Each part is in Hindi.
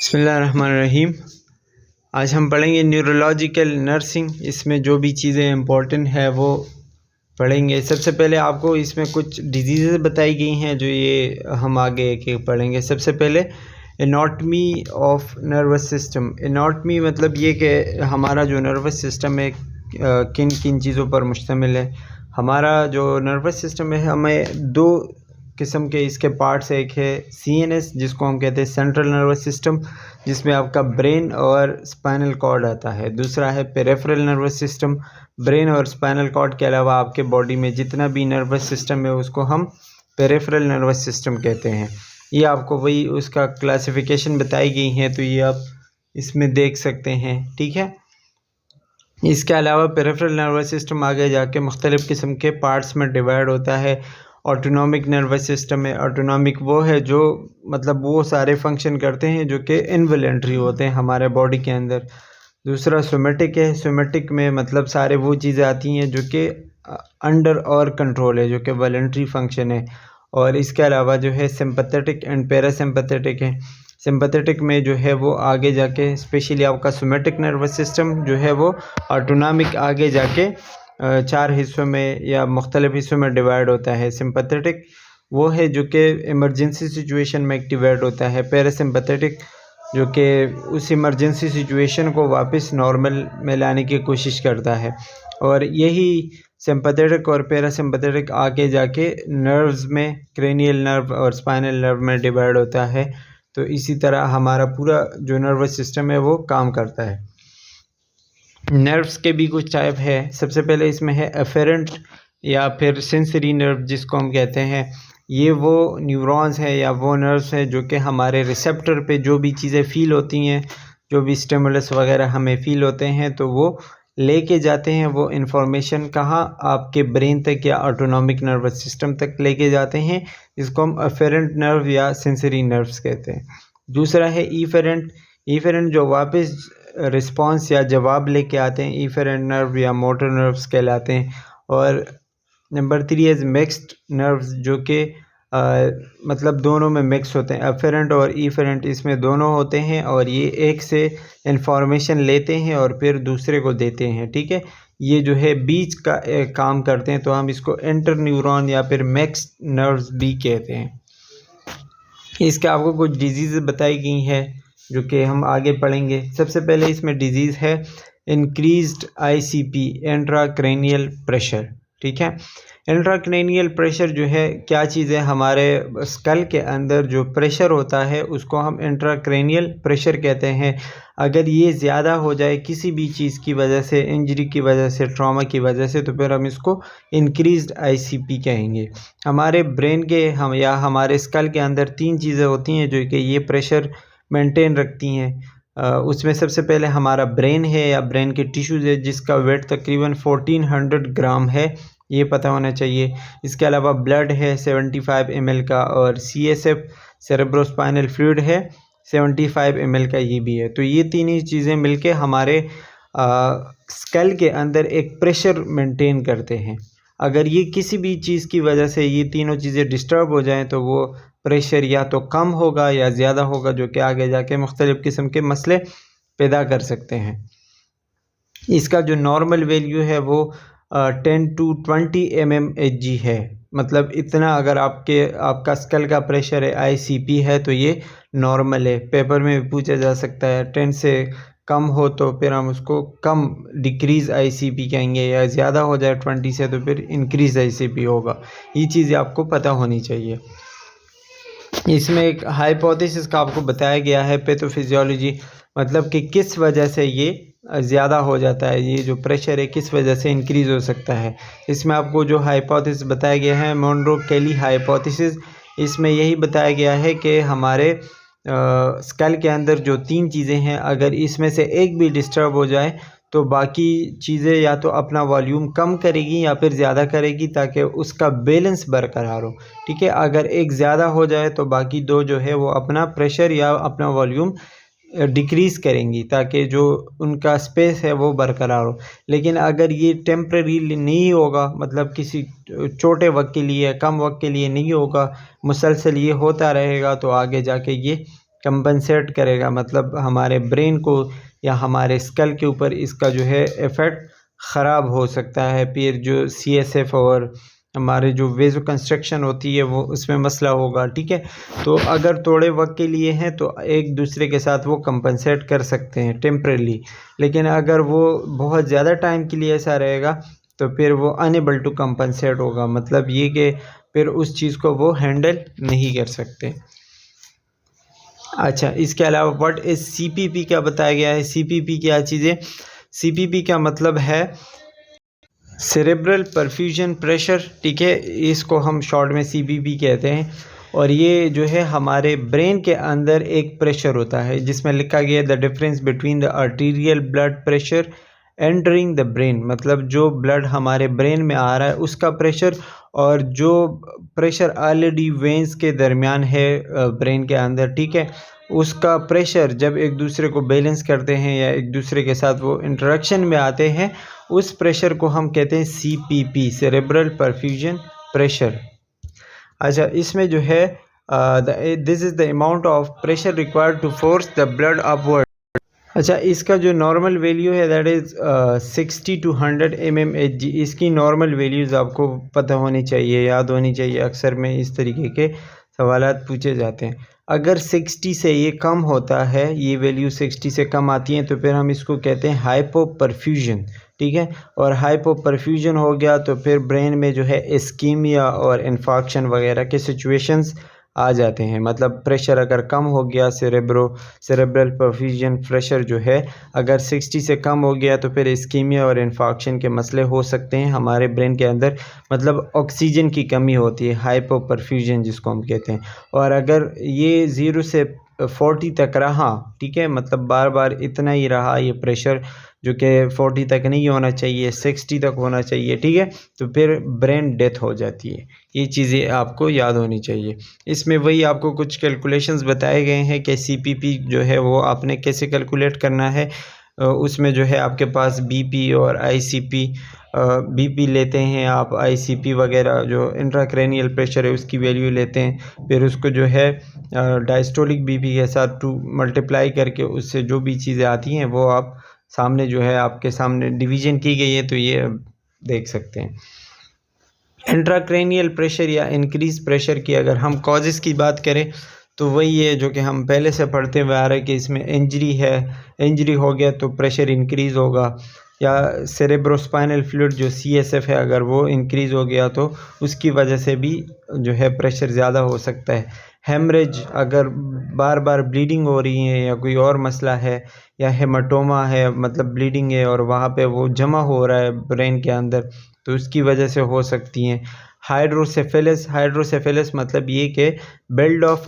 बिस्मिल्लाहिर्रहमानिर्रहीम। आज हम पढ़ेंगे न्यूरोलॉजिकल नर्सिंग। इसमें जो भी चीज़ें इम्पोर्टेंट है वो पढ़ेंगे। सबसे पहले आपको इसमें कुछ डिजीज़ बताई गई हैं जो ये हम आगे एक एक पढ़ेंगे। सबसे पहले anatomy of nervous system. Anatomy मतलब ये कि हमारा जो नर्वस सिस्टम है किन किन चीज़ों पर मुश्तमिल है। हमारा जो नर्वस सिस्टम है हमें दो किस्म के इसके पार्ट्स है। एक है CNS जिसको हम कहते हैं सेंट्रल नर्वस सिस्टम, जिसमें आपका ब्रेन और स्पाइनल कॉर्ड आता है। दूसरा है पेरिफेरल नर्वस सिस्टम। ब्रेन और स्पाइनल कॉर्ड के अलावा आपके बॉडी में जितना भी नर्वस सिस्टम है उसको हम पेरिफेरल नर्वस सिस्टम कहते हैं। ये आपको वही उसका क्लासिफिकेशन बताई गई है, तो ये आप इसमें देख सकते हैं, ठीक है। इसके अलावा पेरिफेरल नर्वस सिस्टम आगे जाके मुख्तलिफ़ किस्म के पार्ट्स में डिवाइड होता है। ऑटोनॉमिक नर्वस सिस्टम है। ऑटोनॉमिक वो है जो मतलब वो सारे फंक्शन करते हैं जो कि इनवॉलंटरी होते हैं हमारे बॉडी के अंदर। दूसरा सोमेटिक है। सोमेटिक में मतलब सारे वो चीज़ें आती हैं जो कि अंडर और कंट्रोल है, जो कि वॉलंटरी फंक्शन है। और इसके अलावा जो है सिंपैथेटिक एंड पैरासिम्पैथेटिक है। सिंपैथेटिक में जो है वो आगे जाके स्पेशली आपका सोमेटिक नर्वस सिस्टम जो है वो ऑटोनॉमिक आगे जाके 4 हिस्सों में या मुख्तलिफ़ हिस्सों में डिवाइड होता है। सिंपैथेटिक वो है जो कि इमरजेंसी सिचुएशन में एक्टिवेट होता है। पैरासिम्पैथेटिक जो कि उस इमरजेंसी सिचुएशन को वापस नॉर्मल में लाने की कोशिश करता है। और यही सिंपैथेटिक और पैरासिम्पैथेटिक आगे जाके नर्व्स में क्रेनियल नर्व और स्पाइनल नर्व में डिवाइड होता है। तो इसी तरह हमारा पूरा जो नर्वस सिस्टम है वो काम करता है। नर्व्स के भी कुछ टाइप है। सबसे पहले इसमें है एफेरेंट या फिर सेंसरी नर्व जिसको हम कहते हैं। ये वो न्यूरॉन्स है या वो नर्व्स है जो कि हमारे रिसेप्टर पे जो भी चीज़ें फ़ील होती हैं, जो भी स्टिमुलस वगैरह हमें फ़ील होते हैं, तो वो लेके जाते हैं वो इन्फॉर्मेशन कहाँ, आपके ब्रेन तक या ऑटोनॉमिक नर्वस सिस्टम तक लेके जाते हैं, जिसको हम एफेरेंट नर्व या सेंसरी नर्व्स कहते हैं। दूसरा है ईफेरेंट। ईफेरेंट जो वापस रिस्पांस या जवाब लेके आते हैं, ईफेरेंट नर्व या मोटर नर्व्स कहलाते हैं। और नंबर 3 इज़ मिक्स्ड नर्व्स जो कि मतलब दोनों में मिक्स होते हैं। एफेरेंट और ईफेरेंट इसमें दोनों होते हैं और ये एक से इंफॉर्मेशन लेते हैं और फिर दूसरे को देते हैं, ठीक है। ये जो है बीच का काम करते हैं, तो हम इसको इंटर न्यूरॉन या फिर मिक्स्ड नर्व्स भी कहते हैं। इसके आपको कुछ डिजीज़ बताई गई हैं जो कि हम आगे पढ़ेंगे। सबसे पहले इसमें डिजीज़ है इंक्रीज्ड ICP इंट्राक्रैनियल प्रेशर, ठीक है। इंट्राक्रैनियल प्रेशर जो है क्या चीज़ है, हमारे स्कल के अंदर जो प्रेशर होता है उसको हम इंट्राक्रैनियल प्रेशर कहते हैं। अगर ये ज़्यादा हो जाए किसी भी चीज़ की वजह से, इंजरी की वजह से, ट्रॉमा की वजह से, तो फिर हम इसको इंक्रीज्ड ICP कहेंगे। हमारे ब्रेन के हम या हमारे स्कल के अंदर 3 चीज़ें होती हैं जो कि ये प्रेशर मेंटेन रखती हैं। उसमें सबसे पहले हमारा ब्रेन है या ब्रेन के टिश्यूज़ है जिसका वेट तकरीबन 1400 ग्राम है, ये पता होना चाहिए। इसके अलावा ब्लड है 75 ml का, और CSF सेरेब्रोस्पाइनल फ्लूइड है 75 ml का, ये भी है। तो ये तीन ही चीज़ें मिलके हमारे स्कल के अंदर एक प्रेशर मेंटेन करते हैं। अगर ये किसी भी चीज़ की वजह से ये तीनों चीज़ें डिस्टर्ब हो जाएं तो वो प्रेशर या तो कम होगा या ज़्यादा होगा, जो कि आगे जाके मुख्तलिफ़ किस्म के मसले पैदा कर सकते हैं। इसका जो नॉर्मल वैल्यू है वो 10 to 20 mmHg है। मतलब इतना अगर आपका स्कल का प्रेशर है ICP है तो ये नॉर्मल है। पेपर में भी पूछा जा सकता है, 10 से कम हो तो फिर हम उसको कम डिक्रीज़ ICP कहेंगे, या ज़्यादा हो जाए 20 से तो फिर इंक्रीज़ ICP होगा। ये चीज़ें आपको पता होनी चाहिए। इसमें एक हाइपोथेसिस का आपको बताया गया है पैथोफिजियोलॉजी, मतलब कि किस वजह से ये ज़्यादा हो जाता है, ये जो प्रेशर है किस वजह से इंक्रीज़ हो सकता है। इसमें आपको जो हाइपोथेसिस बताया गया है मोनरो-केली हाइपोथेसिस, इसमें यही बताया गया है कि हमारे स्कल के अंदर जो 3 चीज़ें हैं, अगर इसमें से एक भी डिस्टर्ब हो जाए तो बाकी चीज़ें या तो अपना वॉल्यूम कम करेगी या फिर ज़्यादा करेगी, ताकि उसका बैलेंस बरकरार हो, ठीक है। अगर एक ज़्यादा हो जाए तो बाकी दो जो है वो अपना प्रेशर या अपना वॉल्यूम डिक्रीज़ करेंगी, ताकि जो उनका स्पेस है वो बरकरार हो। लेकिन अगर ये टेम्परेरी नहीं होगा, मतलब किसी छोटे वक्त के लिए, कम वक्त के लिए नहीं होगा, मुसलसल ये होता रहेगा, तो आगे जाके ये कंपनसेट करेगा, मतलब हमारे ब्रेन को या हमारे स्कल के ऊपर इसका जो है इफ़ेक्ट ख़राब हो सकता है। फिर जो CSF और हमारे जो वेज़ो कंस्ट्रक्शन होती है वो उसमें मसला होगा, ठीक है। तो अगर थोड़े वक्त के लिए हैं तो एक दूसरे के साथ वो कंपनसेट कर सकते हैं टेम्परेली, लेकिन अगर वो बहुत ज़्यादा टाइम के लिए ऐसा रहेगा तो फिर वो अनेबल टू कंपनसेट होगा, मतलब ये कि फिर उस चीज़ को वो हैंडल नहीं कर सकते। अच्छा, इसके अलावा व्हाट इज़ CPP क्या बताया गया है। CPP क्या चीज़ है। CPP का मतलब है सेरेब्रल परफ्यूजन प्रेशर, ठीक है, इसको हम शॉर्ट में CPP कहते हैं। और ये जो है हमारे ब्रेन के अंदर एक प्रेशर होता है जिसमें लिखा गया है the difference between the arterial blood pressure entering the brain, मतलब जो ब्लड हमारे ब्रेन में आ रहा है उसका प्रेशर, और जो प्रेशर ऑलरेडी वेंस के दरमियान है ब्रेन के अंदर, ठीक है, उसका प्रेशर जब एक दूसरे को बैलेंस करते हैं या एक दूसरे के साथ वो इंटरेक्शन में आते हैं, उस प्रेशर को हम कहते हैं CPP, सेरेब्रल परफ्यूजन प्रेशर। अच्छा, इसमें जो है this is the amount of pressure required to force the blood upward. अच्छा, इसका जो नॉर्मल वैल्यू है दैट इज़ 60 to 100 mmHg। इसकी नॉर्मल वैल्यूज़ आपको पता होनी चाहिए, याद होनी चाहिए। अक्सर में इस तरीके के सवालात पूछे जाते हैं। अगर 60 से ये कम होता है, ये वैल्यू 60 से कम आती हैं, तो फिर हम इसको कहते हैं हाइपोपरफ्यूजन, ठीक है। और हाइपोपरफ्यूजन हो गया तो फिर ब्रेन में जो है इस्कीमिया और इन्फाक्शन वगैरह के सिचुएशंस आ जाते हैं। मतलब प्रेशर अगर कम हो गया, सेरेब्रल परफ्यूजन प्रेशर जो है अगर 60 से कम हो गया तो फिर इस्कीमिया और इन्फाक्शन के मसले हो सकते हैं हमारे ब्रेन के अंदर, मतलब ऑक्सीजन की कमी होती है, हाइपोपरफ्यूजन जिसको हम कहते हैं। और अगर ये 0 से 40 तक रहा, ठीक है, मतलब बार बार इतना ही रहा ये प्रेशर, जो कि 40 तक नहीं होना चाहिए, 60 तक होना चाहिए, ठीक है, तो फिर ब्रेन डेथ हो जाती है। ये चीज़ें आपको याद होनी चाहिए। इसमें वही आपको कुछ कैलकुलेशंस बताए गए हैं कि CPP जो है वो आपने कैसे कैलकुलेट करना है। उसमें जो है आपके पास BP और ICP, BP लेते हैं आप, ICP वगैरह जो इंट्राक्रैनियल प्रेशर है उसकी वैल्यू लेते हैं, फिर उसको जो है डायस्टोलिक BP के साथ 2 मल्टीप्लाई करके उससे जो भी चीज़ें आती हैं वो आप सामने जो है आपके सामने डिवीज़न की गई है, तो ये देख सकते हैं। इंट्राक्रैनियल प्रेशर या इंक्रीज प्रेशर की अगर हम कॉजेज़ की बात करें तो वही है जो कि हम पहले से पढ़ते हुए आ रहे हैं कि इसमें इंजरी है, इंजरी हो गया तो प्रेशर इंक्रीज़ होगा, या सेरेब्रोस्पाइनल फ्लूइड जो CSF है अगर वो इंक्रीज़ हो गया तो उसकी वजह से भी जो है प्रेशर ज़्यादा हो सकता है। हेमरेज, अगर बार बार ब्लीडिंग हो रही है या कोई और मसला है, या हेमाटोमा है मतलब ब्लीडिंग है और वहाँ पे वो जमा हो रहा है ब्रेन के अंदर, तो उसकी वजह से हो सकती हैं। हाइड्रोसेफेलस मतलब ये कि build of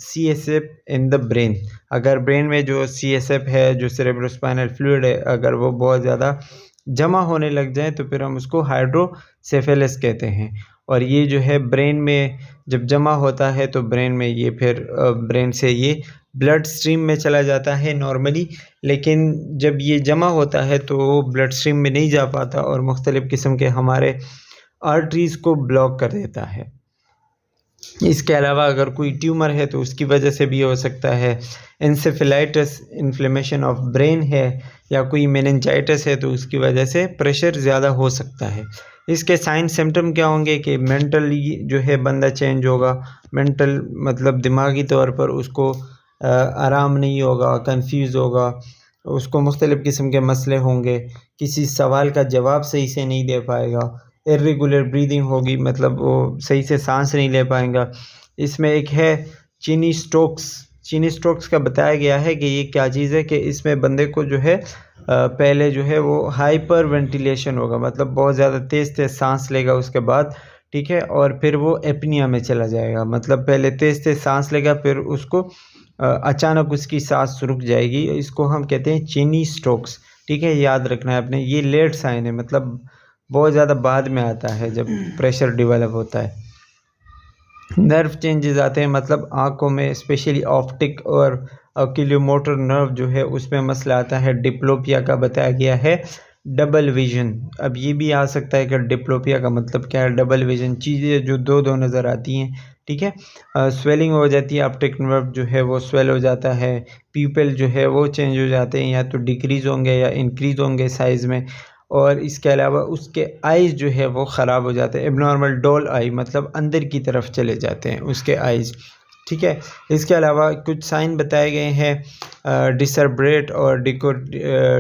CSF in the brain, अगर ब्रेन में जो CSF है जो सेरेब्रोस्पाइनल फ्लूइड है अगर वो बहुत ज़्यादा जमा होने लग जाए तो फिर हम उसको हाइड्रोसेफेलस कहते हैं। और ये जो है ब्रेन में जब जमा होता है तो ब्रेन में ये फिर ब्रेन से ये ब्लड स्ट्रीम में चला जाता है नॉर्मली, लेकिन जब ये जमा होता है तो वो ब्लड स्ट्रीम में नहीं जा पाता और मुख्तलिफ़ किस्म के हमारे आर्टरीज़ को ब्लॉक कर देता है। इसके अलावा अगर कोई ट्यूमर है तो उसकी वजह से भी हो सकता है। इंसेफेलाइटिस, इन्फ्लेमेशन ऑफ ब्रेन है, या कोई मेनिंजाइटिस है तो उसकी वजह से प्रेशर ज़्यादा हो सकता है। इसके साइन सिम्टम क्या होंगे कि मेंटली जो है बंदा चेंज होगा, मेंटल मतलब दिमागी तौर पर उसको आराम नहीं होगा, कंफ्यूज होगा, उसको मुख्तलिफ़ किस्म के मसले होंगे, किसी सवाल का जवाब सही से नहीं दे पाएगा, इर्रेगुलर ब्रीदिंग होगी, मतलब वो सही से सांस नहीं ले पाएगा। इसमें एक है चीनी स्ट्रोक्स का बताया गया है कि ये क्या चीज़ है कि इसमें बंदे को जो है पहले जो है वो हाइपर वेंटिलेशन होगा, मतलब बहुत ज़्यादा तेज़ सांस लेगा उसके बाद, ठीक है, और फिर वो एपनिया में चला जाएगा, मतलब पहले तेज़ सांस लेगा फिर उसको अचानक उसकी सांस रुक जाएगी। इसको हम कहते हैं चीनी स्ट्रोक्स, ठीक है, याद रखना है आपने। ये लेट साइन है, मतलब बहुत ज़्यादा बाद में आता है जब प्रेशर डेवलप होता है। नर्व चेंजेस आते हैं, मतलब आँखों में स्पेशली ऑप्टिक और ऑक्यूलोमोटर नर्व जो है उसमें मसला आता है। डिप्लोपिया का बताया गया है डबल विजन। अब ये भी आ सकता है कि डिप्लोपिया का मतलब क्या है। डबल विजन चीज़ें जो दो नज़र आती हैं, ठीक है। स्वेलिंग हो जाती है, ऑप्टिक नर्व जो है वो स्वेल हो जाता है, प्यूपिल जो है वो चेंज हो जाते हैं, या तो डिक्रीज़ होंगे या इंक्रीज़ होंगे साइज़ में। और इसके अलावा उसके आइज़ जो है वो ख़राब हो जाते हैं, एबनॉर्मल डॉल आई, मतलब अंदर की तरफ चले जाते हैं उसके आइज़, ठीक है। इसके अलावा कुछ साइन बताए गए हैं, डिसर्ब्रेट और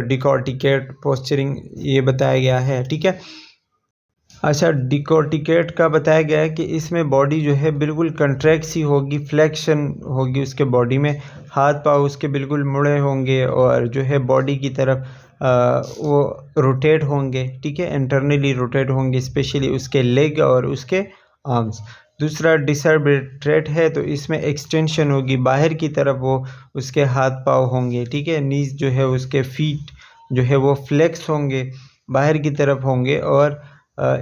डिकॉर्टिकेट पोस्चरिंग ये बताया गया है, ठीक है। अच्छा, डिकॉर्टिकेट का बताया गया है कि इसमें बॉडी जो है बिल्कुल कंट्रैक्ट सी होगी, फ्लेक्शन होगी उसके बॉडी में, हाथ पाँव उसके बिल्कुल मुड़े होंगे और जो है बॉडी की तरफ वो रोटेट होंगे, ठीक है, इंटरनली रोटेट होंगे, स्पेशली उसके लेग और उसके आर्म्स। दूसरा डिसर्ब्रेट है तो इसमें एक्सटेंशन होगी, बाहर की तरफ वो उसके हाथ पाँव होंगे, ठीक है। नीज जो है उसके फीट जो है वो फ्लेक्स होंगे, बाहर की तरफ होंगे, और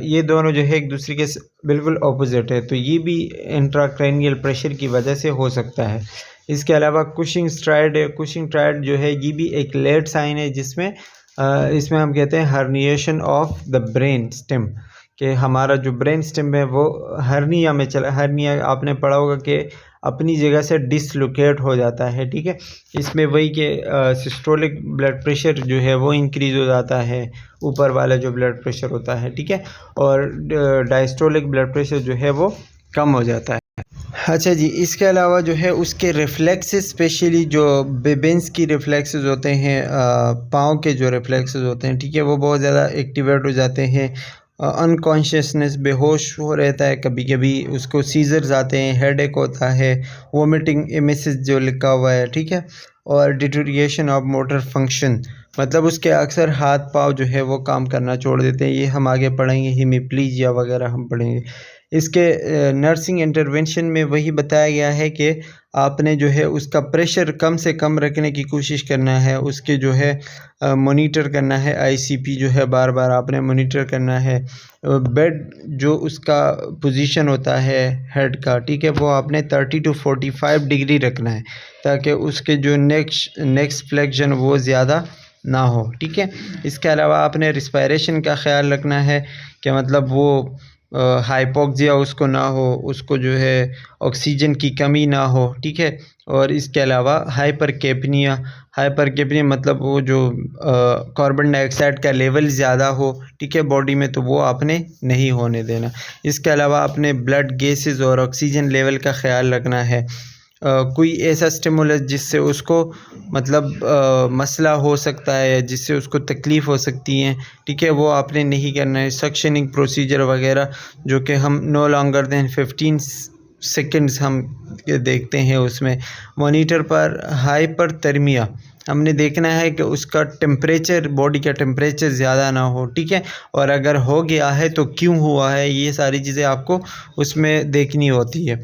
ये दोनों जो है एक दूसरे के बिल्कुल ऑपोजिट है, तो ये भी इंट्राक्रैनियल प्रेशर की वजह से हो सकता है। इसके अलावा कुशिंग स्ट्राइड है, कुशिंग स्ट्राइड जो है ये भी एक लेट साइन है, जिसमें इसमें हम कहते हैं herniation of the brain stem, कि हमारा जो ब्रेन स्टेम है वो हर्निया में चला, हर्निया आपने पढ़ा होगा कि अपनी जगह से डिसलोकेट हो जाता है, ठीक है। इसमें वही कि सिस्टोलिक ब्लड प्रेशर जो है वो इंक्रीज़ हो जाता है, ऊपर वाला जो ब्लड प्रेशर होता है, ठीक है, और डायस्टोलिक ब्लड प्रेशर जो है वो कम हो जाता है। अच्छा जी, इसके अलावा जो है उसके रिफ्लेक्सेस, स्पेशली जो बेबेंस की रिफ्लेक्सेस होते हैं, पाँव के जो रिफ्लेक्सेस होते हैं, ठीक है, वो बहुत ज़्यादा एक्टिवेट हो जाते हैं। अनकॉन्शियसनेस, बेहोश हो रहता है, कभी कभी उसको सीजर्स आते हैं, हेडेक होता है, वोमिटिंग इमेसिस जो लिखा हुआ है, ठीक है, और डिटोरिएशन ऑफ मोटर फंक्शन, मतलब उसके अक्सर हाथ पाँव जो है वो काम करना छोड़ देते हैं। ये हम आगे पढ़ेंगे, हीमिप्लीजिया वगैरह हम पढ़ेंगे। इसके नर्सिंग इंटरवेंशन में वही बताया गया है कि आपने जो है उसका प्रेशर कम से कम रखने की कोशिश करना है, उसके जो है मॉनिटर करना है, आईसीपी जो है बार बार आपने मॉनिटर करना है। बेड जो उसका पोजीशन होता है हेड का, ठीक है, वो आपने 30 to 45 डिग्री रखना है, ताकि उसके जो नेक्स्ट फ्लेक्शन वो ज़्यादा ना हो, ठीक है। इसके अलावा आपने रिस्पायरेशन का ख्याल रखना है कि मतलब वो हाइपोक्सिया उसको ना हो, उसको जो है ऑक्सीजन की कमी ना हो, ठीक है। और इसके अलावा हाइपरकेपनिया, हाइपरकेपनिया मतलब वो जो कार्बन डाइऑक्साइड का लेवल ज़्यादा हो, ठीक है, बॉडी में, तो वो आपने नहीं होने देना। इसके अलावा आपने ब्लड गैसेस और ऑक्सीजन लेवल का ख्याल रखना है। कोई ऐसा स्टिमुलस जिससे उसको मतलब मसला हो सकता है, जिससे उसको तकलीफ़ हो सकती है, ठीक है, वो आपने नहीं करना है। सक्शनिंग प्रोसीजर वगैरह जो कि हम नो लॉन्गर देन 15 सेकंड्स हम देखते हैं उसमें। मॉनिटर पर हाइपरथर्मिया हमने देखना है कि उसका टेम्परेचर, बॉडी का टेम्परेचर ज़्यादा ना हो, ठीक है, और अगर हो गया है तो क्यों हुआ है, ये सारी चीज़ें आपको उसमें देखनी होती है।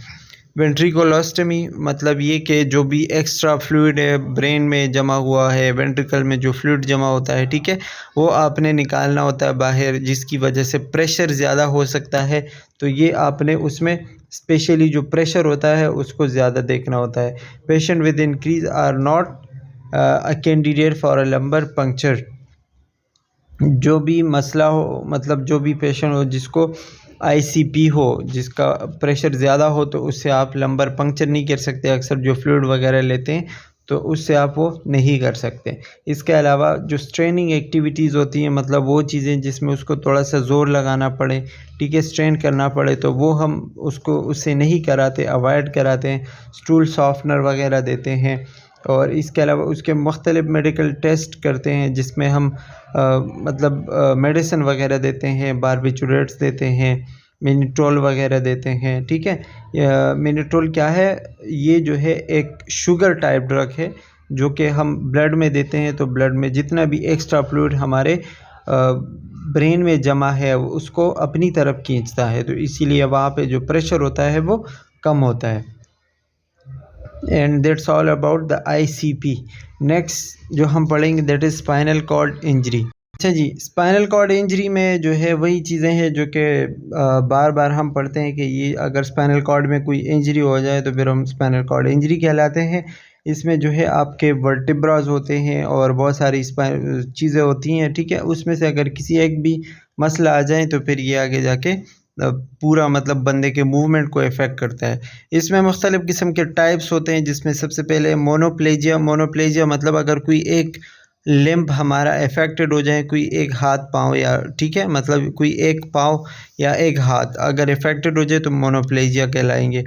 वेंट्रिकुलोस्टमी मतलब ये कि जो भी एक्स्ट्रा फ्लूइड है ब्रेन में जमा हुआ है, वेंट्रिकल में जो फ्लूइड जमा होता है, ठीक है, वो आपने निकालना होता है बाहर, जिसकी वजह से प्रेशर ज़्यादा हो सकता है। तो ये आपने उसमें स्पेशली जो प्रेशर होता है उसको ज़्यादा देखना होता है। Patient with increase are not a candidate for a lumbar puncture, जो भी मसला हो, मतलब जो भी पेशेंट हो जिसको आईसीपी हो, जिसका प्रेशर ज़्यादा हो, तो उससे आप लंबर पंक्चर नहीं कर सकते। अक्सर जो फ्लूइड वगैरह लेते हैं तो उससे आप वो नहीं कर सकते। इसके अलावा जो स्ट्रेनिंग एक्टिविटीज़ होती हैं, मतलब वो चीज़ें जिसमें उसको थोड़ा सा ज़ोर लगाना पड़े, ठीक है, स्ट्रेन करना पड़े, तो वो हम उसको उससे नहीं कराते, अवॉइड कराते हैं। स्टूल सॉफ्टनर वगैरह देते हैं, और इसके अलावा उसके मुख्तलिफ़ मेडिकल टेस्ट करते हैं, जिसमें हम मतलब मेडिसिन वगैरह देते हैं, बारबिचुरेट्स देते हैं, मिनिट्रोल वगैरह देते हैं, ठीक है। मिनिट्रोल क्या है, ये जो है एक शुगर टाइप ड्रग है, जो कि हम ब्लड में देते हैं, तो ब्लड में जितना भी एक्स्ट्रा फ्लूइड हमारे ब्रेन में जमा है उसको अपनी तरफ खींचता है, तो इसीलिए वहाँ पे जो प्रेशर होता है वो कम होता है। And that's all about the ICP. Next जो हम पढ़ेंगे that is spinal cord injury. अच्छा जी, स्पाइनल कॉर्ड इंजरी में जो है वही चीज़ें हैं जो कि बार बार हम पढ़ते हैं कि ये अगर स्पाइनल कॉर्ड में कोई इंजरी हो जाए तो फिर हम स्पाइनल कॉर्ड इंजरी कहलाते हैं। इसमें जो है आपके वर्टिब्रास होते हैं और बहुत सारी चीज़ें होती हैं, ठीक है, उसमें से अगर किसी एक भी मसला आ जाए तो फिर ये आगे जाके पूरा मतलब बंदे के मूवमेंट को इफ़ेक्ट करता है। इसमें मुख्तलिफ़ किस्म के टाइप्स होते हैं, जिसमें सबसे पहले मोनोप्लेजिया मतलब अगर कोई एक लिम्ब हमारा अफेक्टेड हो जाए, कोई एक हाथ पाँव या ठीक है मतलब कोई एक पाँव या एक हाथ अगर अफेक्टेड हो जाए तो मोनोप्लेजिया कहलाएंगे।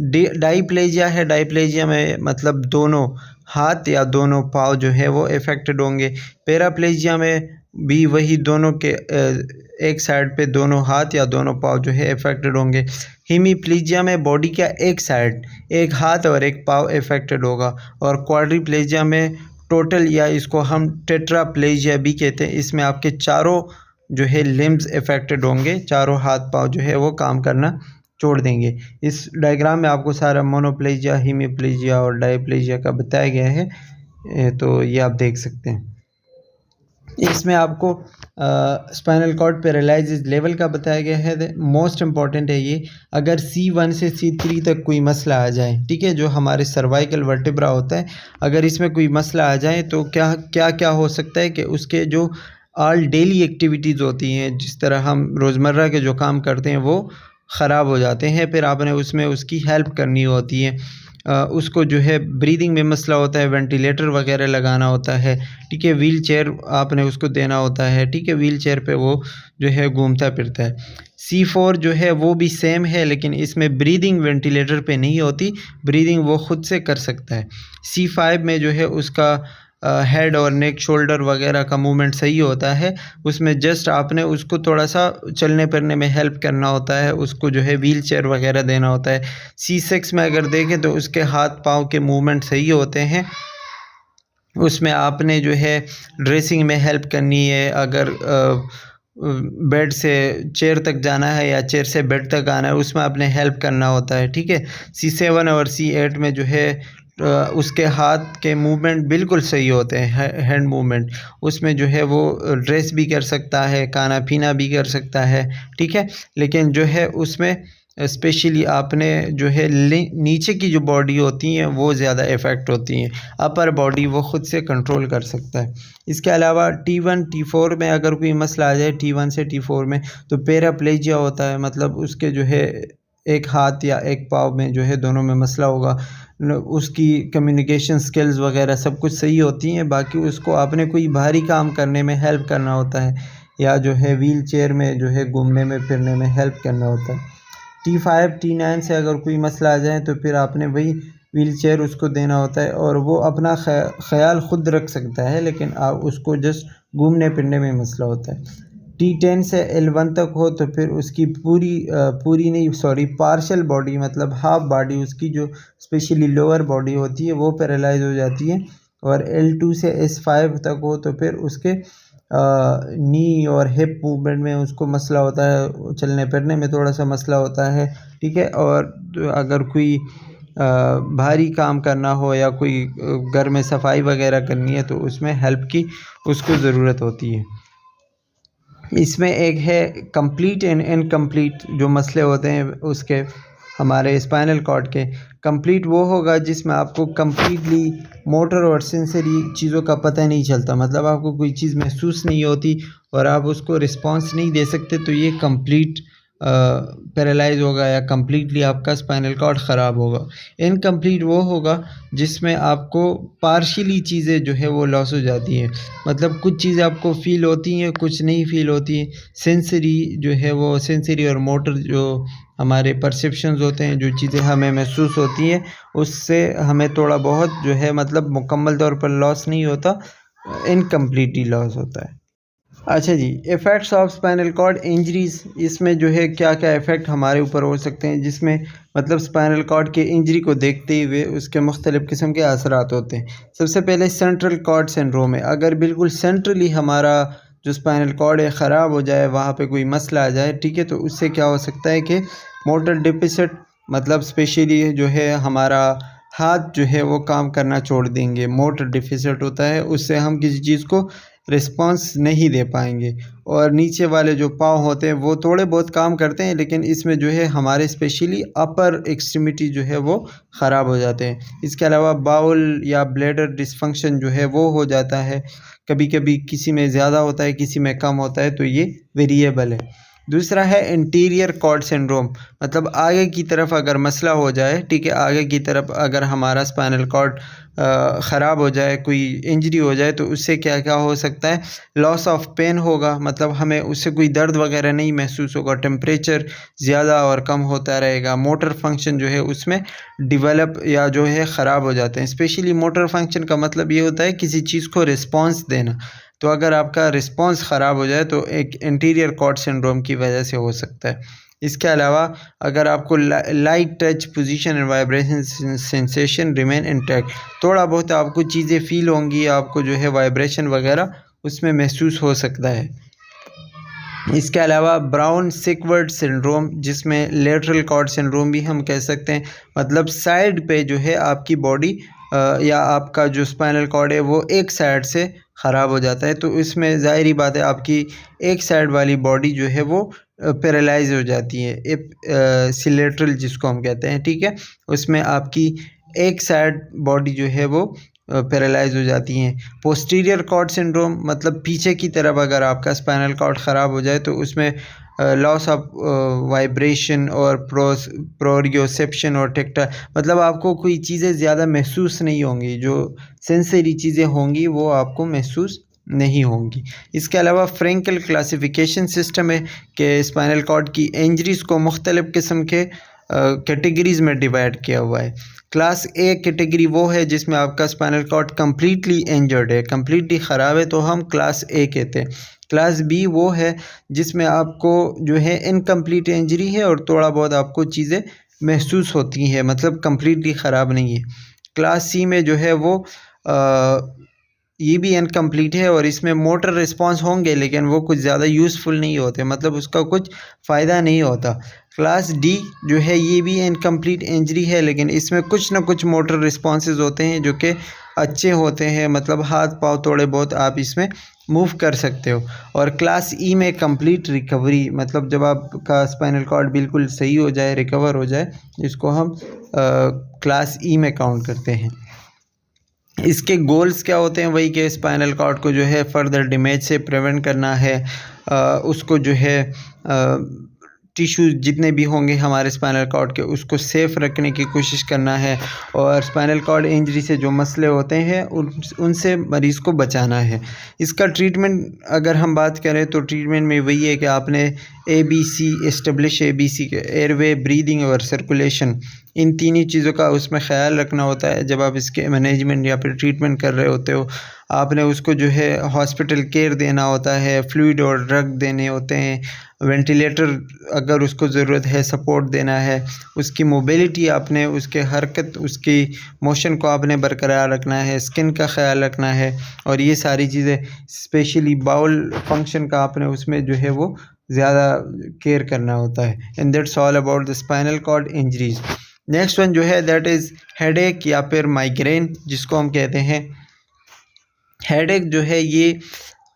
डाईप्लेजिया में मतलब दोनों हाथ या दोनों पाँव जो है वो अफेक्टेड होंगे। पैराप्लेजिया में भी वही दोनों के एक साइड पे दोनों हाथ या दोनों पाँव जो है अफेक्टेड होंगे। हीमीप्लीजिया में बॉडी का एक साइड एक हाथ और एक पाँव अफेक्टेड होगा। और क्वाड्रीप्लेजिया में टोटल या इसको हम टेट्राप्लेजिया भी कहते हैं, इसमें आपके चारों जो है लिम्ब्स अफेक्टेड होंगे, चारों हाथ पाँव जो है वो काम करना छोड़ देंगे। इस डायग्राम में आपको सारा मोनोप्लेजिया, हीमीप्लीजिया और डाईप्लेजिया का बताया गया है, तो ये आप देख सकते हैं। इसमें आपको स्पाइनल कॉर्ड पैरालिसिस लेवल का बताया गया है। मोस्ट इम्पॉर्टेंट है ये, अगर C1 से C3 तक कोई मसला आ जाए, ठीक है, जो हमारे सर्वाइकल वर्टिब्रा होता है, अगर इसमें कोई मसला आ जाए तो क्या क्या क्या हो सकता है कि उसके जो ऑल डेली एक्टिविटीज़ होती हैं, जिस तरह हम रोज़मर्रा के जो काम करते हैं वो ख़राब हो जाते हैं। फिर आपने उसमें उसकी हेल्प करनी होती है, उसको जो है ब्रीदिंग में मसला होता है, वेंटिलेटर वगैरह लगाना होता है, ठीक है, व्हील चेयर आपने उसको देना होता है, ठीक है, व्हील चेयर पे वो जो है घूमता फिरता है। C4 जो है वो भी सेम है, लेकिन इसमें ब्रीदिंग वेंटिलेटर पे नहीं होती, ब्रीदिंग वो ख़ुद से कर सकता है। C5 में जो है उसका हेड और नेक शोल्डर वगैरह का मूवमेंट सही होता है, उसमें जस्ट आपने उसको थोड़ा सा चलने फिरने में हेल्प करना होता है, उसको जो है व्हील चेयर वगैरह देना होता है। C6 में अगर देखें तो उसके हाथ पाँव के मूवमेंट सही होते हैं, उसमें आपने जो है ड्रेसिंग में हेल्प करनी है, अगर बेड से चेयर तक जाना है या चेयर से बेड तक आना है उसमें आपने हेल्प करना होता है, ठीक है। C7 और C8 में जो है उसके हाथ के मूवमेंट बिल्कुल सही होते हैं, हैंड मूवमेंट, उसमें जो है वो ड्रेस भी कर सकता है, खाना पीना भी कर सकता है, ठीक है। लेकिन जो है उसमें स्पेशली आपने जो है नीचे की जो बॉडी होती हैं वो ज़्यादा इफ़ेक्ट होती हैं, अपर बॉडी वो ख़ुद से कंट्रोल कर सकता है। इसके अलावा T1 T4 में अगर कोई मसला आ जाए T1 से T4 में तो पैराप्लेजिया होता है, मतलब उसके जो है एक हाथ या एक पाँव में जो है दोनों में मसला होगा, उसकी कम्युनिकेशन स्किल्स वगैरह सब कुछ सही होती हैं, बाकी उसको आपने कोई भारी काम करने में हेल्प करना होता है या जो है व्हील चेयर में जो है घूमने में फिरने में हेल्प करना होता है। T5 T9 से अगर कोई मसला आ जाए तो फिर आपने वही व्हील चेयर उसको देना होता है, और वो अपना ख्याल ख़ुद रख सकता है, लेकिन आप उसको जस्ट घूमने फिरने में मसला होता है। T10 से L1 तक हो तो फिर उसकी पार्शल बॉडी मतलब हाफ बॉडी उसकी जो स्पेशली लोअर बॉडी होती है वो पैरालाइज हो जाती है। और L2 से S5 तक हो तो फिर उसके नी और हिप मूवमेंट में उसको मसला होता है, चलने फिरने में थोड़ा सा मसला होता है, ठीक है। और अगर कोई भारी काम करना हो या कोई घर में सफाई वगैरह करनी है तो उसमें हेल्प की उसको ज़रूरत होती है। इसमें एक है कंप्लीट एंड इनकम्प्लीट जो मसले होते हैं उसके हमारे स्पाइनल कॉर्ड के। कंप्लीट वो होगा जिसमें आपको कम्प्लीटली मोटर और सेंसरी चीज़ों का पता नहीं चलता, मतलब आपको कोई चीज़ महसूस नहीं होती और आप उसको रिस्पांस नहीं दे सकते, तो ये कंप्लीट पैरालाइज होगा या कम्प्लीटली आपका स्पाइनल कॉर्ड ख़राब होगा। इनकम्प्लीट वो होगा जिसमें आपको पार्शियली चीज़ें जो है वो लॉस हो जाती हैं, मतलब कुछ चीज़ें आपको फ़ील होती हैं, कुछ नहीं फ़ील होती हैं। सेंसरी जो है वो सेंसरी और मोटर जो हमारे परसेप्शंस होते हैं, जो चीज़ें हमें महसूस होती हैं, उससे हमें थोड़ा बहुत जो है मतलब मुकम्मल तौर पर लॉस नहीं होता, इनकम्प्लीटली लॉस होता है। अच्छा जी, effects of spinal cord injuries, इसमें जो है क्या क्या इफ़ेक्ट हमारे ऊपर हो सकते हैं, जिसमें मतलब स्पाइनल कॉर्ड के इंजरी को देखते हुए उसके मुख्तलिफ़ किस्म के असरात होते हैं। सबसे पहले सेंट्रल कॉर्ड सिंड्रोम है, अगर बिल्कुल सेंट्रली हमारा जो स्पाइनल कॉर्ड है ख़राब हो जाए, वहाँ पे कोई मसला आ जाए, ठीक है, तो उससे क्या हो सकता है कि मोटर डिफिसिट मतलब स्पेशली जो है हमारा हाथ जो है वो काम करना छोड़ देंगे, मोटर डिफिसिट होता है, उससे हम किसी चीज़ को रिस्पांस नहीं दे पाएंगे। और नीचे वाले जो पाँव होते हैं वो थोड़े बहुत काम करते हैं, लेकिन इसमें जो है हमारे स्पेशली अपर एक्सट्रीमिटी जो है वो ख़राब हो जाते हैं। इसके अलावा बाउल या ब्लैडर डिसफंक्शन जो है वो हो जाता है, कभी कभी किसी में ज़्यादा होता है किसी में कम होता है, तो ये वेरिएबल है। दूसरा है इंटीरियर कॉर्ड सिंड्रोम, मतलब आगे की तरफ अगर मसला हो जाए, ठीक है, आगे की तरफ अगर हमारा स्पाइनल कॉर्ड ख़राब हो जाए, कोई इंजरी हो जाए, तो उससे क्या क्या हो सकता है, लॉस ऑफ पेन होगा, मतलब हमें उससे कोई दर्द वगैरह नहीं महसूस होगा, टेम्परेचर ज़्यादा और कम होता रहेगा, मोटर फंक्शन जो है उसमें डेवलप या जो है ख़राब हो जाते हैं। स्पेशली मोटर फंक्शन का मतलब ये होता है किसी चीज़ को रिस्पॉन्स देना, तो अगर आपका रिस्पॉन्स ख़राब हो जाए तो एक इंटीरियर कॉर्ड सिंड्रोम की वजह से हो सकता है। इसके अलावा अगर आपको light touch position and vibration sensation remain intact, थोड़ा बहुत आपको चीज़ें फील होंगी, आपको जो है वाइब्रेशन वगैरह उसमें महसूस हो सकता है। इसके अलावा ब्राउन सिकवर्ड सिंड्रोम, जिसमें लेटरल कॉर्ड सिंड्रोम भी हम कह सकते हैं, मतलब साइड पे जो है आपकी बॉडी या आपका जो स्पाइनल कॉर्ड है वो एक साइड से ख़राब हो जाता है, तो इसमें ज़ाहिरी बात है आपकी एक साइड वाली बॉडी जो है वो पैरालाइज हो जाती है, सिलेटरल जिसको हम कहते हैं, ठीक है, उसमें आपकी एक साइड बॉडी जो है वो पैरालाइज हो जाती हैं। पोस्टीरियर कॉर्ड सिंड्रोम, मतलब पीछे की तरफ अगर आपका स्पाइनल कॉर्ड ख़राब हो जाए तो उसमें लॉस ऑफ वाइब्रेशन और प्रोरियोसेप्शन और टेक्टाइल, मतलब आपको कोई चीज़ें ज़्यादा महसूस नहीं होंगी, जो सेंसरी चीज़ें होंगी वो आपको महसूस नहीं होंगी। इसके अलावा फ्रैंकल क्लासिफिकेशन सिस्टम है कि स्पाइनल कॉर्ड की इंजरीज़ को मुख्तलिफ़ किस्म के कैटेगरीज़ में डिवाइड किया हुआ है। क्लास ए कैटेगरी वो है जिसमें आपका स्पाइनल कॉर्ड कम्प्लीटली इंजर्ड है, कम्प्लीटली ख़राब है, तो हम क्लास ए कहते हैं। क्लास बी वो है जिसमें आपको जो है इनकम्प्लीट इंजरी है और थोड़ा बहुत आपको चीज़ें महसूस होती हैं, मतलब कम्प्लीटली ख़राब नहीं है। क्लास सी में जो है वो ये भी इनकम्प्लीट है और इसमें मोटर रिस्पॉन्स होंगे लेकिन वो कुछ ज़्यादा यूज़फुल नहीं होते, मतलब उसका कुछ फ़ायदा नहीं होता। क्लास डी जो है ये भी इनकम्प्लीट इंजरी है लेकिन इसमें कुछ ना कुछ मोटर रिस्पॉन्सेज होते हैं जो कि अच्छे होते हैं, मतलब हाथ पाँव थोड़े बहुत आप इसमें मूव कर सकते हो। और क्लास ई में कंप्लीट रिकवरी, मतलब जब आपका स्पाइनल कॉर्ड बिल्कुल सही हो जाए, रिकवर हो जाए, इसको हम क्लास ई में काउंट करते हैं। इसके गोल्स क्या होते हैं, वही कि स्पाइनल कॉर्ड को जो है फर्दर डैमेज से प्रिवेंट करना है, उसको जो है टिश्यू जितने भी होंगे हमारे स्पाइनल कॉर्ड के उसको सेफ़ रखने की कोशिश करना है, और स्पाइनल कॉर्ड इंजरी से जो मसले होते हैं उनसे मरीज़ को बचाना है। इसका ट्रीटमेंट अगर हम बात करें तो ट्रीटमेंट में वही है कि आपने ABC एस्टेब्लिश ABC के एयरवे, ब्रीदिंग और सर्कुलेशन, इन तीनों चीज़ों का उसमें ख़्याल रखना होता है। जब आप इसके मैनेजमेंट या फिर ट्रीटमेंट कर रहे होते हो, आपने उसको जो है हॉस्पिटल केयर देना होता है, फ्लूइड और ड्रग देने होते हैं, वेंटिलेटर अगर उसको ज़रूरत है सपोर्ट देना है, उसकी मोबिलिटी आपने, उसके हरकत, उसकी मोशन को आपने बरकरार रखना है, स्किन का ख्याल रखना है, और ये सारी चीज़ें स्पेशली बाउल फंक्शन का आपने उसमें जो है वो ज़्यादा केयर करना होता है। And that's all about the spinal cord injuries. Next one जो है दैट इज़ हेडेक या फिर माइग्रेन जिसको हम कहते हैं। हेडेक जो है ये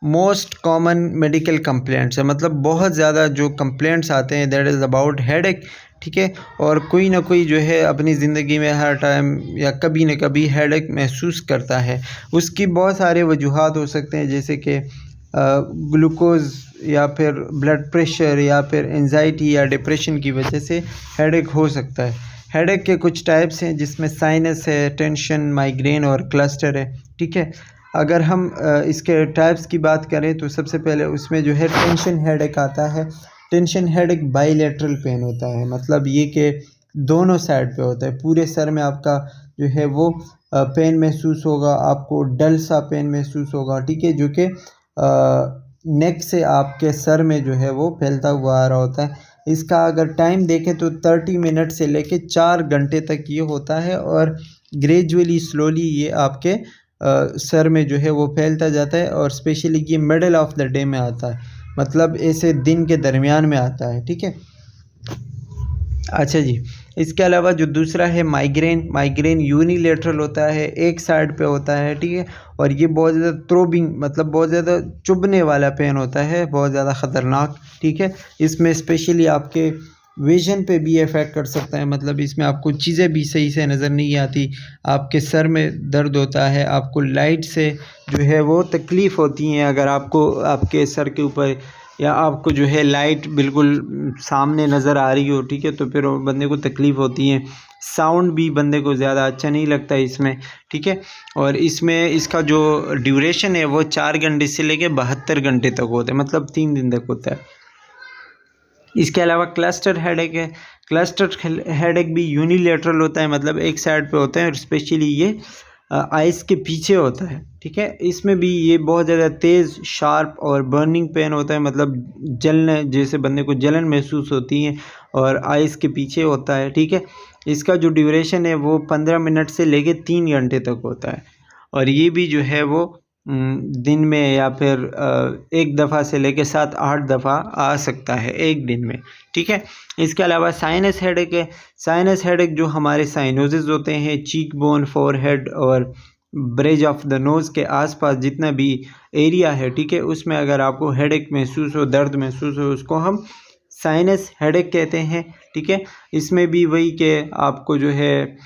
मोस्ट कॉमन मेडिकल कंप्लेंट्स है, मतलब बहुत ज़्यादा जो कंप्लेंट्स आते हैं दैट इज़ अबाउट हेडेक, ठीक है, और कोई ना कोई जो है अपनी ज़िंदगी में हर टाइम या कभी न कभी हेडेक महसूस करता है। उसकी बहुत सारे वजूहात हो सकते हैं, जैसे कि ग्लूकोज़ या फिर ब्लड प्रेशर या फिर एंजाइटी या डिप्रेशन की वजह से हेडेक हो सकता है। हेडेक के कुछ टाइप्स हैं जिसमें साइनस है, टेंशन, माइग्रेन और क्लस्टर है, ठीक है। अगर हम इसके टाइप्स की बात करें तो सबसे पहले उसमें जो है टेंशन हेडेक आता है। टेंशन हेडेक बाईलेटरल पेन होता है, मतलब ये कि दोनों साइड पे होता है, पूरे सर में आपका जो है वो पेन महसूस होगा, आपको डल सा पेन महसूस होगा, ठीक है, जो कि नेक से आपके सर में जो है वो फैलता हुआ आ रहा होता है। इसका अगर टाइम देखें तो 30 मिनट से लेके 4 घंटे तक ये होता है और ग्रेजुअली स्लोली ये आपके सर में जो है वो फैलता जाता है, और स्पेशली ये मिडल ऑफ द डे में आता है, मतलब ऐसे दिन के दरमियान में आता है, ठीक है। अच्छा जी, इसके अलावा जो दूसरा है माइग्रेन, माइग्रेन यूनिलेटरल होता है, एक साइड पे होता है, ठीक है, और ये बहुत ज़्यादा थ्रोबिंग, मतलब बहुत ज़्यादा चुभने वाला पेन होता है, बहुत ज़्यादा ख़तरनाक, ठीक है। इसमें स्पेशली आपके विज़न पे भी इफ़ेक्ट कर सकता है, मतलब इसमें आपको चीज़ें भी सही से नज़र नहीं आती, आपके सर में दर्द होता है, आपको लाइट से जो है वो तकलीफ़ होती हैं, अगर आपको आपके सर के ऊपर या आपको जो है लाइट बिल्कुल सामने नज़र आ रही हो, ठीक है, तो फिर बंदे को तकलीफ़ होती है। साउंड भी बंदे को ज़्यादा अच्छा नहीं लगता इसमें, ठीक है। और इसमें इसका जो ड्यूरेशन है वो 4 घंटे से लेके 72 घंटे तक होता है, मतलब 3 दिन तक होता है। इसके अलावा क्लस्टर हेडेक है। क्लस्टर हेडेक भी यूनिलेटरल होता है, मतलब एक साइड पे होता है, और स्पेशली ये आइस के पीछे होता है, ठीक है। इसमें भी ये बहुत ज़्यादा तेज़, शार्प और बर्निंग पेन होता है, मतलब जलने जैसे बंदे को जलन महसूस होती है, और आइस के पीछे होता है, ठीक है। इसका जो ड्यूरेशन है वो 15 मिनट से लेके 3 घंटे तक होता है, और ये भी जो है वो दिन में या फिर एक दफ़ा से लेके 7-8 दफ़ा आ सकता है एक दिन में, ठीक है। इसके अलावा साइनस हेडेक है। साइनस हेडेक जो हमारे साइनोजेस होते हैं, चीक बोन, फोरहेड और ब्रिज ऑफ द नोज़ के आसपास जितना भी एरिया है, ठीक है, उसमें अगर आपको हेडेक महसूस हो, दर्द महसूस हो, उसको हम साइनस हेडेक कहते हैं, ठीक है। इसमें भी वही कि आपको जो है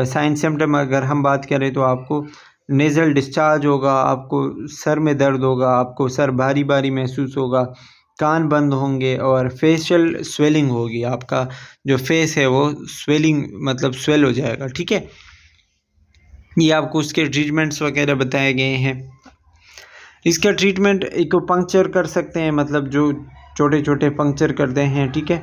साइन सिम्टम अगर हम बात करें तो आपको नेज़ल डिस्चार्ज होगा, आपको सर में दर्द होगा, आपको सर भारी भारी महसूस होगा, कान बंद होंगे और फेशियल स्वेलिंग होगी। आपका जो फेस है वो स्वेलिंग मतलब स्वेल हो जाएगा, ठीक है। ये आपको उसके ट्रीटमेंट्स वगैरह बताए गए हैं। इसका ट्रीटमेंट एक्यूपंक्चर कर सकते हैं, मतलब जो छोटे छोटे पंक्चर करते हैं, ठीक है।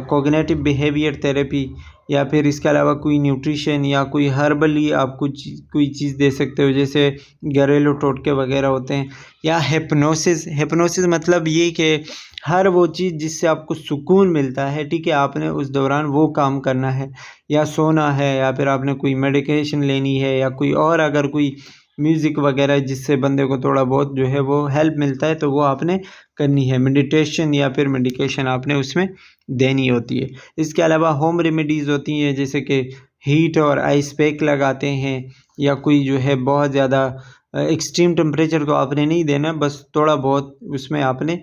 कॉग्निटिव बिहेवियर थेरेपी, या फिर इसके अलावा कोई न्यूट्रिशन या कोई हर्बली आप कोई चीज़ दे सकते हो, जैसे घरेलू टोटके वगैरह होते हैं, या हिप्नोसिस। हिप्नोसिस मतलब ये कि हर वो चीज़ जिससे आपको सुकून मिलता है, ठीक है, आपने उस दौरान वो काम करना है, या सोना है, या फिर आपने कोई मेडिकेशन लेनी है, या कोई और अगर कोई म्यूज़िक वगैरह जिससे बंदे को थोड़ा बहुत जो है वो हेल्प मिलता है, तो वो आपने करनी है। मेडिटेशन या फिर मेडिकेशन आपने उसमें देनी होती है। इसके अलावा होम रेमेडीज़ होती हैं, जैसे कि हीट और आइस पैक लगाते हैं, या कोई जो है बहुत ज़्यादा एक्सट्रीम टेम्परेचर को आपने नहीं देना, बस थोड़ा बहुत उसमें आपने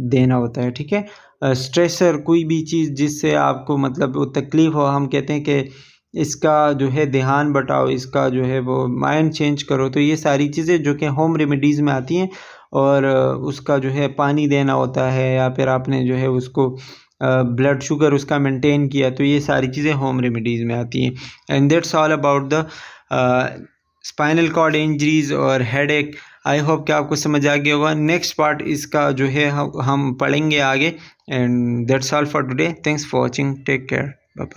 देना होता है, ठीक है। स्ट्रेसर, कोई भी चीज़ जिससे आपको मतलब वो तकलीफ़ हो, हम कहते हैं कि इसका जो है ध्यान बटाओ, इसका जो है वो माइंड चेंज करो, तो ये सारी चीज़ें जो कि होम रेमेडीज़ में आती हैं। और उसका जो है पानी देना होता है, या फिर आपने जो है उसको ब्लड शुगर उसका मेंटेन किया, तो ये सारी चीज़ें होम रेमेडीज़ में आती हैं। And that's all about the spinal cord injuries और हेडेक। आई होप कि आपको समझ आ गया होगा। नेक्स्ट पार्ट इसका जो है हम पढ़ेंगे आगे। And that's all for today. Thanks for watching. Take care. Bye bye.